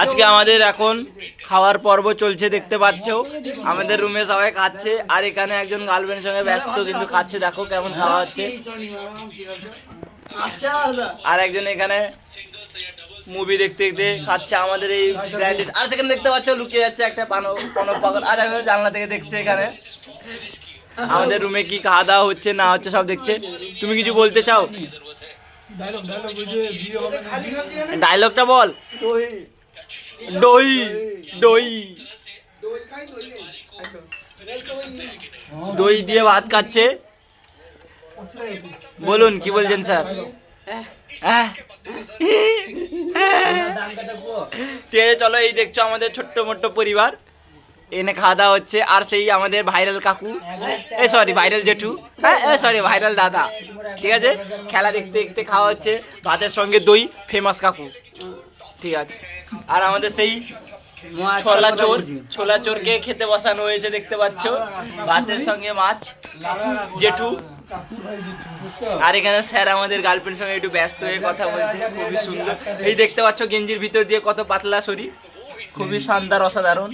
আজকে আমাদের এখন খাওয়ার পর্ব চলছে, দেখতে পাচ্ছ আমাদের রুমে সবাই খাচ্ছে, আর এখানে একজন গার্লফ্রেন্ডের সঙ্গে ব্যস্ত কিন্তু খাচ্ছে, দেখো কেমন খাওয়া হচ্ছে। আর একজন এখানে মুভি দেখতে দেখতে খাচ্ছে আমাদের এই ব্র্যান্ডেড। আর সেখানে দেখতে পাচ্ছ লুকিয়ে যাচ্ছে একটা পানক পাগল, আর একজন জানলা থেকে দেখছে এখানে আমাদের রুমে কি খাওয়া দাওয়া হচ্ছে না হচ্ছে সব দেখছে। তুমি কিছু বলতে চাও? ডায়লগটা বল। দই দই দই দিয়ে ভাত খাচ্ছে। বলুন কি বলছেন স্যার? ঠিক আছে, চলো এই দেখছো আমাদের ছোট্ট মোট্ট পরিবার, এনে খাওয়া দাওয়া হচ্ছে। আর সেই আমাদের ভাইরাল কাকু, সরি ভাইরাল জেঠু, সরি ভাইরাল দাদা, ঠিক আছে, খেলা দেখতে দেখতে খাওয়া হচ্ছে ভাতের সঙ্গে দই, ফেমাস কাকু, ঠিক আছে। আর আমাদের সেই ছোলা চোরকে খেতে বসানো হয়েছে, দেখতে পাচ্ছ, ভাতের সঙ্গে মাছ, জেঠু। আর এখানে স্যার আমাদের গার্লফ্রেন্ডের সঙ্গে একটু ব্যস্ত হয়ে কথা বলছে, খুবই সুন্দর। এই দেখতে পাচ্ছ গেঞ্জির ভিতর দিয়ে কত পাতলা শরীর, খুবই শানদার অসাধারণ।